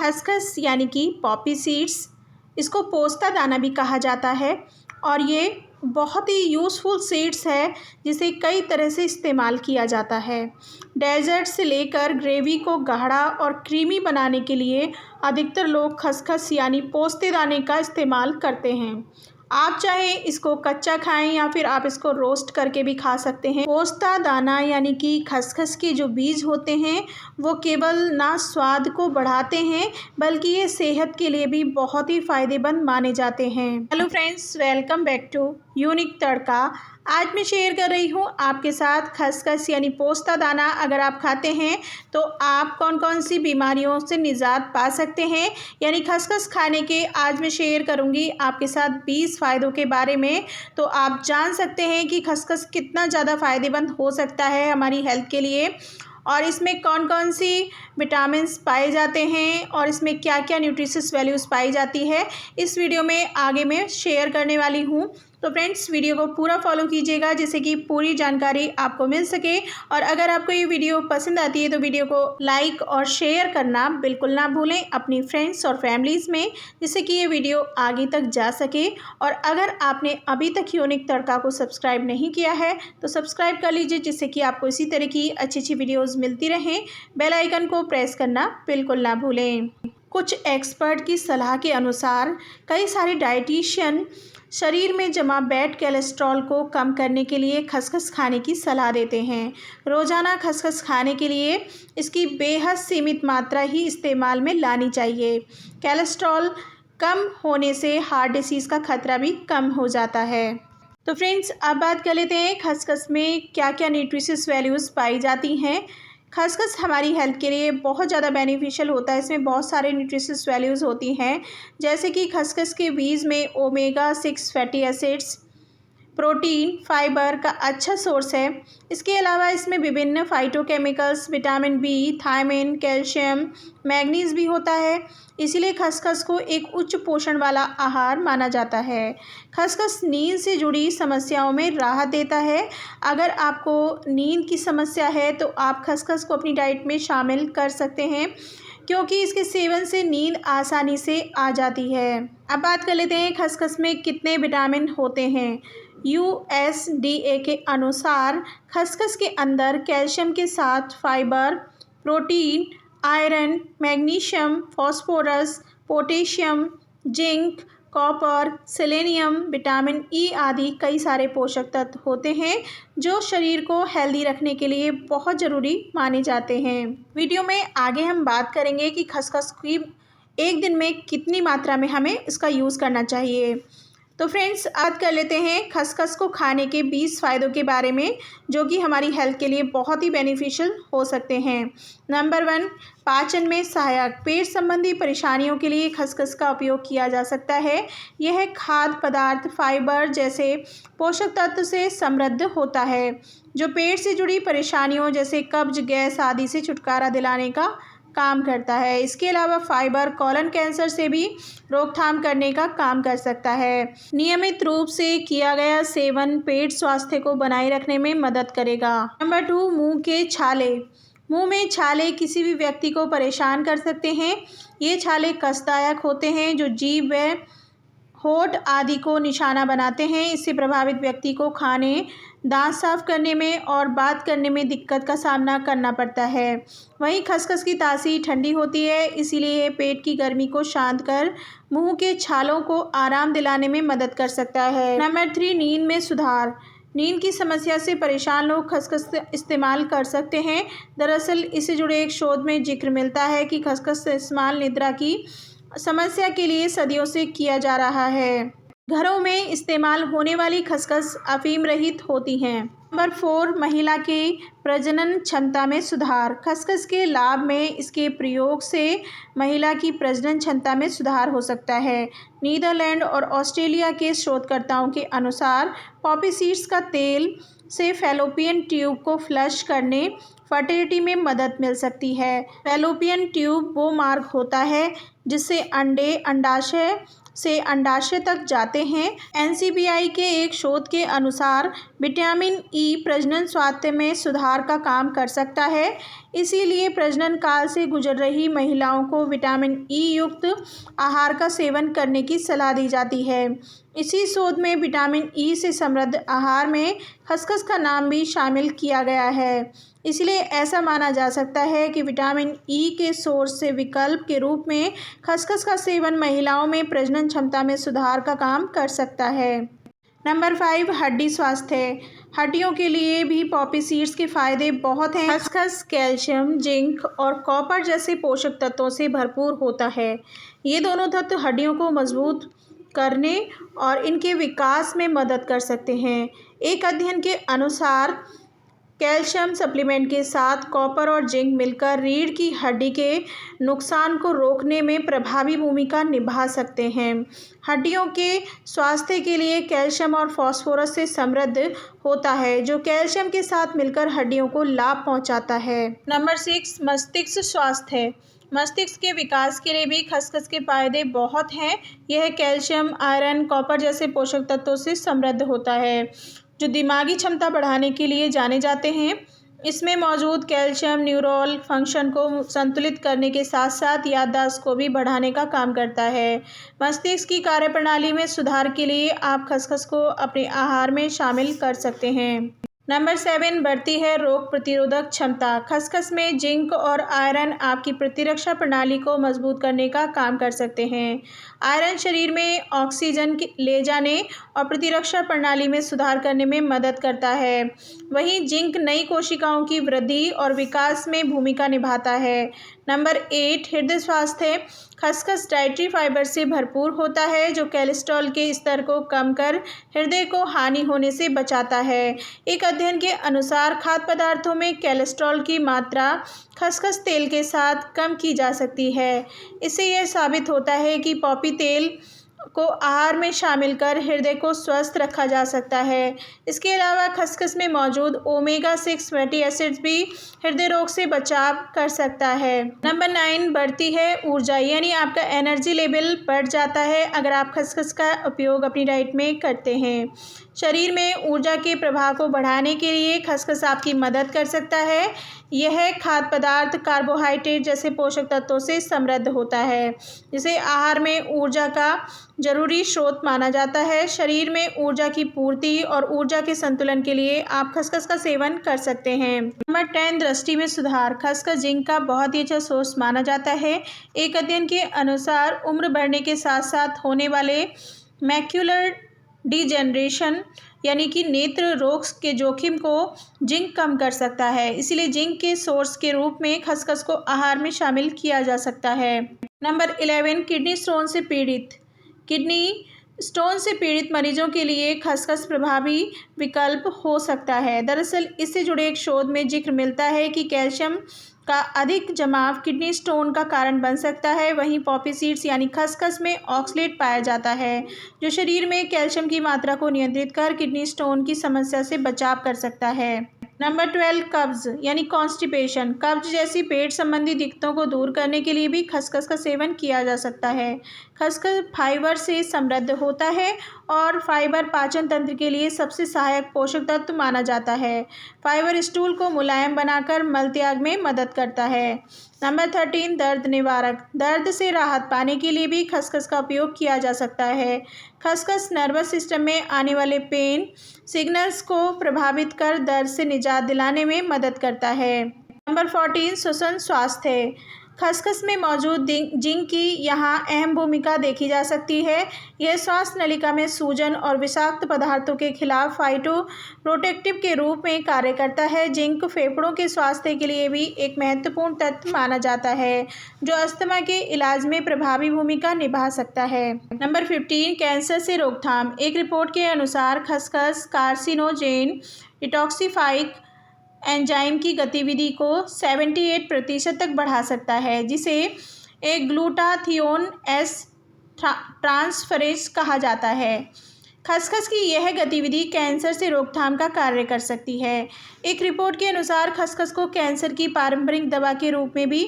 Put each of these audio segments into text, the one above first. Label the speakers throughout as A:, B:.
A: खसखस यानी कि पॉपी सीड्स, इसको पोस्ता दाना भी कहा जाता है और ये बहुत ही यूज़फुल सीड्स है जिसे कई तरह से इस्तेमाल किया जाता है। डेजर्ट से लेकर ग्रेवी को गाढ़ा और क्रीमी बनाने के लिए अधिकतर लोग खसखस यानी पोस्ते दाने का इस्तेमाल करते हैं। आप चाहे इसको कच्चा खाएं या फिर आप इसको रोस्ट करके भी खा सकते हैं। पोस्ता दाना यानी कि खसखस के जो बीज होते हैं वो केवल ना स्वाद को बढ़ाते हैं बल्कि ये सेहत के लिए भी बहुत ही फ़ायदेमंद माने जाते हैं। Hello friends, welcome back to unique Tadka. आज मैं शेयर कर रही हूँ आपके साथ खसखस यानी पोस्ता दाना अगर आप खाते हैं तो आप कौन कौन सी बीमारियों से निजात पा सकते हैं। यानी खसखस खाने के आज मैं शेयर करूँगी आपके साथ 20 फ़ायदों के बारे में, तो आप जान सकते हैं कि खसखस कितना ज़्यादा फ़ायदेमंद हो सकता है हमारी हेल्थ के लिए और इसमें कौन कौन सी विटामिन्स पाए जाते हैं और इसमें क्या क्या न्यूट्रिशियस वैल्यूज़ पाई जाती है, इस वीडियो में आगे मैं शेयर करने वाली हूँ। तो फ्रेंड्स, वीडियो को पूरा फॉलो कीजिएगा जिससे कि पूरी जानकारी आपको मिल सके और अगर आपको ये वीडियो पसंद आती है तो वीडियो को लाइक और शेयर करना बिल्कुल ना भूलें अपनी फ्रेंड्स और फैमिलीज़ में, जिससे कि ये वीडियो आगे तक जा सके। और अगर आपने अभी तक यूनिक तड़का को सब्सक्राइब नहीं किया है तो सब्सक्राइब कर लीजिए जिससे कि आपको इसी तरह की अच्छी अच्छी वीडियोज़ मिलती रहें। बेल आइकन को प्रेस करना बिल्कुल ना भूलें। कुछ एक्सपर्ट की सलाह के अनुसार कई सारे डाइटिशियन शरीर में जमा बैड कोलेस्ट्रॉल को कम करने के लिए खसखस खाने की सलाह देते हैं। रोज़ाना खसखस खाने के लिए इसकी बेहद सीमित मात्रा ही इस्तेमाल में लानी चाहिए। कोलेस्ट्रॉल कम होने से हार्ट डिसीज़ का खतरा भी कम हो जाता है। तो फ्रेंड्स, अब बात कर लेते हैं खसखस में क्या क्या न्यूट्रिशियस वैल्यूज़ पाई जाती हैं। खसखस हमारी हेल्थ के लिए बहुत ज़्यादा बेनिफिशियल होता है। इसमें बहुत सारे न्यूट्रिशियस वैल्यूज़ होती हैं, जैसे कि खसखस के बीज में omega 6 fatty acids, protein, fibre का अच्छा सोर्स है। इसके अलावा इसमें विभिन्न phytochemicals, vitamin B, thiamine, calcium, manganese भी होता है। इसीलिए खसखस को एक उच्च पोषण वाला आहार माना जाता है। खसखस नींद से जुड़ी समस्याओं में राहत देता है। अगर आपको नींद की समस्या है तो आप खसखस को अपनी डाइट में शामिल कर सकते हैं क्योंकि इसके सेवन से नींद आसानी से आ जाती है। अब बात कर लेते हैं खसखस में कितने विटामिन होते हैं। USDA के अनुसार खसखस के अंदर कैल्शियम के साथ fibre, protein, iron, magnesium, phosphorus, potassium, zinc, copper, selenium, vitamin E आदि कई सारे पोषक तत्व होते हैं जो शरीर को हेल्दी रखने के लिए बहुत ज़रूरी माने जाते हैं। वीडियो में आगे हम बात करेंगे कि खसखस की एक दिन में कितनी मात्रा में हमें इसका यूज़ करना चाहिए। तो फ्रेंड्स, बात कर लेते हैं खसखस को खाने के 20 फ़ायदों के बारे में जो कि हमारी हेल्थ के लिए बहुत ही बेनिफिशियल हो सकते हैं। नंबर 1, पाचन में सहायक। पेट संबंधी परेशानियों के लिए खसखस का उपयोग किया जा सकता है। यह खाद्य पदार्थ फाइबर जैसे पोषक तत्व से समृद्ध होता है जो पेट से जुड़ी परेशानियों जैसे कब्ज, गैस आदि से छुटकारा दिलाने का काम करता है। इसके अलावा फाइबर कोलन कैंसर से भी रोकथाम करने का काम कर सकता है। नियमित रूप से किया गया सेवन पेट स्वास्थ्य को बनाए रखने में मदद करेगा। नंबर 2, मुंह के छाले। मुंह में छाले किसी भी व्यक्ति को परेशान कर सकते हैं। ये छाले कष्टदायक होते हैं जो जीभ व होठ आदि को निशाना बनाते हैं। इससे प्रभावित व्यक्ति को खाने, दांत साफ करने में और बात करने में दिक्कत का सामना करना पड़ता है। वहीं खसखस की तासीर ठंडी होती है, इसीलिए ये पेट की गर्मी को शांत कर मुंह के छालों को आराम दिलाने में मदद कर सकता है। नंबर 3, नींद में सुधार। नींद की समस्या से परेशान लोग खसखस इस्तेमाल कर सकते हैं। दरअसल इससे जुड़े एक शोध में जिक्र मिलता है कि खसखस का इस्तेमाल निद्रा की समस्या के लिए सदियों से किया जा रहा है। घरों में इस्तेमाल होने वाली खसखस अफीम रहित होती हैं। नंबर 4, महिला की प्रजनन क्षमता में सुधार। खसखस के लाभ में इसके प्रयोग से महिला की प्रजनन क्षमता में सुधार हो सकता है। नीदरलैंड और ऑस्ट्रेलिया के शोधकर्ताओं के अनुसार पॉपी सीड्स का तेल से फैलोपियन ट्यूब को फ्लश करने, फर्टिलिटी में मदद मिल सकती है। फैलोपियन ट्यूब वो मार्ग होता है जिससे अंडे अंडाशय से अंडाशय तक जाते हैं। NCBI के एक शोध के अनुसार विटामिन ई प्रजनन स्वास्थ्य में सुधार का काम कर सकता है। इसीलिए प्रजनन काल से गुजर रही महिलाओं को विटामिन ई युक्त आहार का सेवन करने की सलाह दी जाती है। इसी शोध में विटामिन ई से समृद्ध आहार में खसखस का नाम भी शामिल किया गया है। इसलिए ऐसा माना जा सकता है कि विटामिन ई के सोर्स से विकल्प के रूप में खसखस का सेवन महिलाओं में प्रजनन क्षमता में सुधार का काम कर सकता है। नंबर 5, हड्डी स्वास्थ्य। हड्डियों के लिए भी पॉपी सीड्स के फायदे बहुत हैं। खसखस कैल्शियम, जिंक और कॉपर जैसे पोषक तत्वों से भरपूर होता है। ये दोनों तत्व हड्डियों को मजबूत करने और इनके विकास में मदद कर सकते हैं। एक अध्ययन के अनुसार कैल्शियम सप्लीमेंट के साथ कॉपर और जिंक मिलकर रीढ़ की हड्डी के नुकसान को रोकने में प्रभावी भूमिका निभा सकते हैं। हड्डियों के स्वास्थ्य के लिए कैल्शियम और फास्फोरस से समृद्ध होता है, जो कैल्शियम के साथ मिलकर हड्डियों को लाभ पहुंचाता है। नंबर 6, मस्तिष्क स्वास्थ्य। मस्तिष्क के विकास के लिए भी खसखस के फायदे बहुत हैं। यह कैल्शियम, आयरन, कॉपर जैसे पोषक तत्वों से समृद्ध होता है, जो दिमागी क्षमता बढ़ाने के लिए जाने जाते हैं। इसमें मौजूद कैल्शियम न्यूरल फंक्शन को संतुलित करने के साथ साथ याददाश्त को भी बढ़ाने का काम करता है। मस्तिष्क की कार्यप्रणाली में सुधार के लिए आप खसखस को अपने आहार में शामिल कर सकते हैं। नंबर 7, बढ़ती है रोग प्रतिरोधक क्षमता। खसखस में जिंक और आयरन आपकी प्रतिरक्षा प्रणाली को मजबूत करने का काम कर सकते हैं। आयरन शरीर में ऑक्सीजन ले जाने और प्रतिरक्षा प्रणाली में सुधार करने में मदद करता है। वहीं जिंक नई कोशिकाओं की वृद्धि और विकास में भूमिका निभाता है। नंबर 8, हृदय स्वास्थ्य। खसखस डाइटरी फाइबर से भरपूर होता है, जो कोलेस्ट्रॉल के स्तर को कम कर हृदय को हानि होने से बचाता है। एक अध्ययन के अनुसार खाद्य पदार्थों में कोलेस्ट्रॉल की मात्रा खसखस तेल के साथ कम की जा सकती है। इससे यह साबित होता है कि पॉपी तेल को आहार में शामिल कर हृदय को स्वस्थ रखा जा सकता है। इसके अलावा खसखस में मौजूद ओमेगा 6 फैटी एसिड्स भी हृदय रोग से बचाव कर सकता है। नंबर 9, बढ़ती है ऊर्जा, यानी आपका एनर्जी लेवल बढ़ जाता है अगर आप खसखस का उपयोग अपनी डाइट में करते हैं। शरीर में ऊर्जा के प्रवाह को बढ़ाने के लिए खसखस आपकी मदद कर सकता है। यह खाद्य पदार्थ कार्बोहाइड्रेट जैसे पोषक तत्वों से समृद्ध होता है, जिसे आहार में ऊर्जा का जरूरी स्रोत माना जाता है। शरीर में ऊर्जा की पूर्ति और ऊर्जा के संतुलन के लिए आप खसखस का सेवन कर सकते हैं। नंबर 10, दृष्टि में सुधार। खसखस जिंक का बहुत ही अच्छा सोर्स माना जाता है। एक अध्ययन के अनुसार उम्र बढ़ने के साथ साथ होने वाले मैक्यूलर डिजेनरेशन यानी कि नेत्र रोग के जोखिम को जिंक कम कर सकता है। इसलिए जिंक के सोर्स के रूप में खसखस को आहार में शामिल किया जा सकता है। नंबर 11, किडनी स्टोन से पीड़ित। किडनी स्टोन से पीड़ित मरीजों के लिए खसखस प्रभावी विकल्प हो सकता है। दरअसल इससे जुड़े एक शोध में जिक्र मिलता है कि कैल्शियम का अधिक जमाव किडनी स्टोन का कारण बन सकता है। वहीं पॉपी सीड्स यानी खसखस में ऑक्सलेट पाया जाता है, जो शरीर में कैल्शियम की मात्रा को नियंत्रित कर किडनी स्टोन की समस्या से बचाव कर सकता है। नंबर 12, कब्ज यानी कॉन्स्टिपेशन। कब्ज जैसी पेट संबंधी दिक्कतों को दूर करने के लिए भी खसखस का सेवन किया जा सकता है। खसखस फाइबर से समृद्ध होता है और फाइबर पाचन तंत्र के लिए सबसे सहायक पोषक तत्व माना जाता है। फाइबर स्टूल को मुलायम बनाकर मल त्याग में मदद करता है। नंबर 13, दर्द निवारक। दर्द से राहत पाने के लिए भी खसखस का उपयोग किया जा सकता है। खसखस नर्वस सिस्टम में आने वाले पेन सिग्नल्स को प्रभावित कर दर्द से निजात दिलाने में मदद करता है। नंबर 14, श्वसन स्वास्थ्य। खसखस में मौजूद जिंक की यहाँ अहम भूमिका देखी जा सकती है। यह श्वास नलिका में सूजन और विषाक्त पदार्थों के खिलाफ फाइटो प्रोटेक्टिव के रूप में कार्य करता है। जिंक फेफड़ों के स्वास्थ्य के लिए भी एक महत्वपूर्ण तत्व माना जाता है, जो अस्थमा के इलाज में प्रभावी भूमिका निभा सकता है। नंबर 15, कैंसर से रोकथाम। एक रिपोर्ट के अनुसार खसखस कार्सिनोजेन डिटॉक्सिफाइक एंजाइम की गतिविधि को 78% तक बढ़ा सकता है, जिसे एक ग्लूटाथियोन एस ट्रांसफरेज कहा जाता है। खसखस की यह गतिविधि कैंसर से रोकथाम का कार्य कर सकती है। एक रिपोर्ट के अनुसार खसखस को कैंसर की पारंपरिक दवा के रूप में भी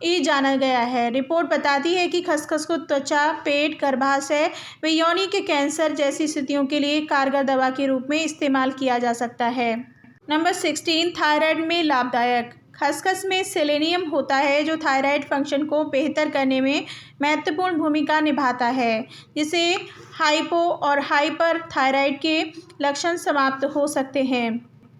A: ये जाना गया है। रिपोर्ट बताती है कि खसखस को त्वचा, पेट, गर्भाशय व योनि के कैंसर जैसी स्थितियों के लिए कारगर दवा के रूप में इस्तेमाल किया जा सकता है। नंबर 16, थायराइड में लाभदायक। खसखस में सेलेनियम होता है जो थायराइड फंक्शन को बेहतर करने में महत्वपूर्ण भूमिका निभाता है, जिससे हाइपो और हाइपर थायराइड के लक्षण समाप्त हो सकते हैं।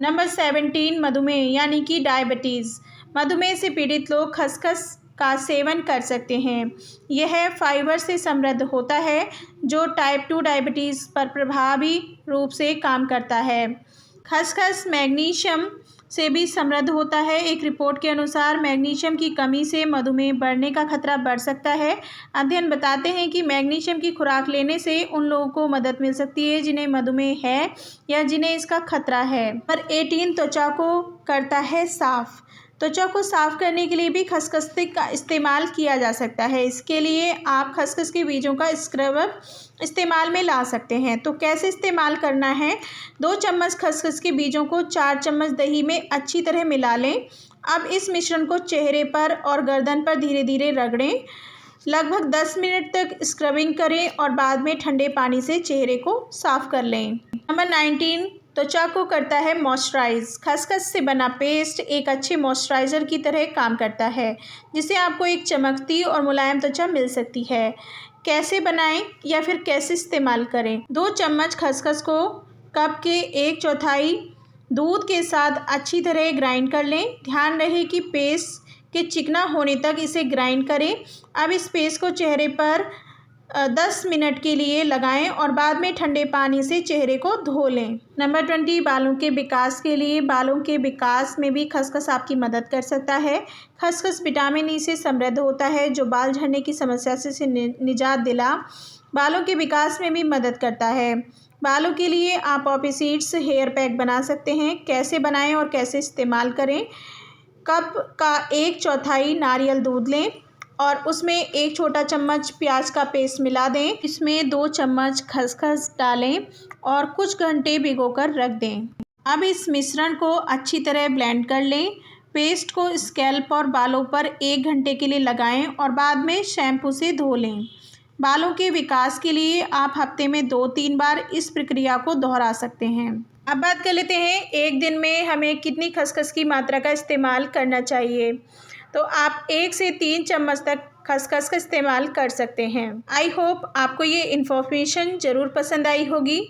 A: नंबर 17, मधुमेह यानी कि डायबिटीज़। मधुमेह से पीड़ित लोग खसखस का सेवन कर सकते हैं। यह फाइबर से समृद्ध होता है जो टाइप 2 डायबिटीज़ पर प्रभावी रूप से काम करता है। खसखस मैग्नीशियम से भी समृद्ध होता है। एक रिपोर्ट के अनुसार मैग्नीशियम की कमी से मधुमेह बढ़ने का खतरा बढ़ सकता है। अध्ययन बताते हैं कि मैग्नीशियम की खुराक लेने से उन लोगों को मदद मिल सकती है जिन्हें मधुमेह है या जिन्हें इसका खतरा है। नंबर 18, त्वचा को करता है साफ। त्वचा को साफ करने के लिए भी खसखस का इस्तेमाल किया जा सकता है। इसके लिए आप खसखस के बीजों का स्क्रबर इस्तेमाल में ला सकते हैं। तो कैसे इस्तेमाल करना है? 2 चम्मच खसखस के बीजों को 4 चम्मच दही में अच्छी तरह मिला लें। अब इस मिश्रण को चेहरे पर और गर्दन पर धीरे धीरे रगड़ें। लगभग 10 मिनट तक स्क्रबिंग करें और बाद में ठंडे पानी से चेहरे को साफ कर लें। नंबर 19, त्वचा को करता है मॉइस्चराइज। खसखस से बना पेस्ट एक अच्छे मॉइस्चराइज़र की तरह काम करता है, जिससे आपको एक चमकती और मुलायम त्वचा मिल सकती है। कैसे बनाएं या फिर कैसे इस्तेमाल करें? 2 चम्मच खसखस को कप के 1/4 दूध के साथ अच्छी तरह ग्राइंड कर लें। ध्यान रहे कि पेस्ट के चिकना होने तक इसे ग्राइंड करें। अब इस पेस्ट को चेहरे पर 10 मिनट के लिए लगाएं और बाद में ठंडे पानी से चेहरे को धो लें। नंबर 20, बालों के विकास के लिए। बालों के विकास में भी खसखस आपकी मदद कर सकता है। खसखस विटामिन ई से समृद्ध होता है जो बाल झड़ने की समस्या से निजात दिला बालों के विकास में भी मदद करता है। बालों के लिए आप पॉपी सीड्स हेयर पैक बना सकते हैं। कैसे बनाएं और कैसे इस्तेमाल करें? कप का 1/4 नारियल दूध लें और उसमें 1 छोटा चम्मच प्याज का पेस्ट मिला दें। इसमें 2 चम्मच खसखस डालें और कुछ घंटे भिगोकर रख दें। अब इस मिश्रण को अच्छी तरह ब्लेंड कर लें। पेस्ट को स्कैल्प और बालों पर 1 घंटे के लिए लगाएं और बाद में शैम्पू से धो लें। बालों के विकास के लिए आप हफ्ते में 2-3 बार इस प्रक्रिया को दोहरा सकते हैं। अब बात कर लेते हैं एक दिन में हमें कितनी खसखस की मात्रा का इस्तेमाल करना चाहिए। तो आप 1 से 3 चम्मच तक खसखस का इस्तेमाल कर सकते हैं। आई होप आपको ये इन्फॉर्मेशन ज़रूर पसंद आई होगी।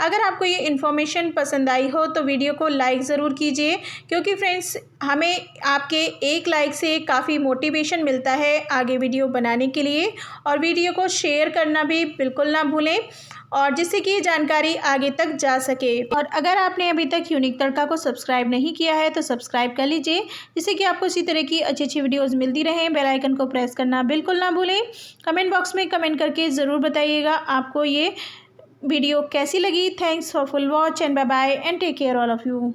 A: अगर आपको ये इन्फॉर्मेशन पसंद आई हो तो वीडियो को लाइक ज़रूर कीजिए, क्योंकि फ्रेंड्स हमें आपके एक लाइक से काफ़ी मोटिवेशन मिलता है आगे वीडियो बनाने के लिए। और वीडियो को शेयर करना भी बिल्कुल ना भूलें, और जिससे कि ये जानकारी आगे तक जा सके। और अगर आपने अभी तक यूनिक तड़का को सब्सक्राइब नहीं किया है तो सब्सक्राइब कर लीजिए, जिससे कि आपको इसी तरह की अच्छी अच्छी वीडियोस मिलती रहें। बेल आइकन को प्रेस करना बिल्कुल ना भूलें। कमेंट बॉक्स में कमेंट करके ज़रूर बताइएगा आपको ये वीडियो कैसी लगी। Thanks for full watch and bye bye and take care all of you.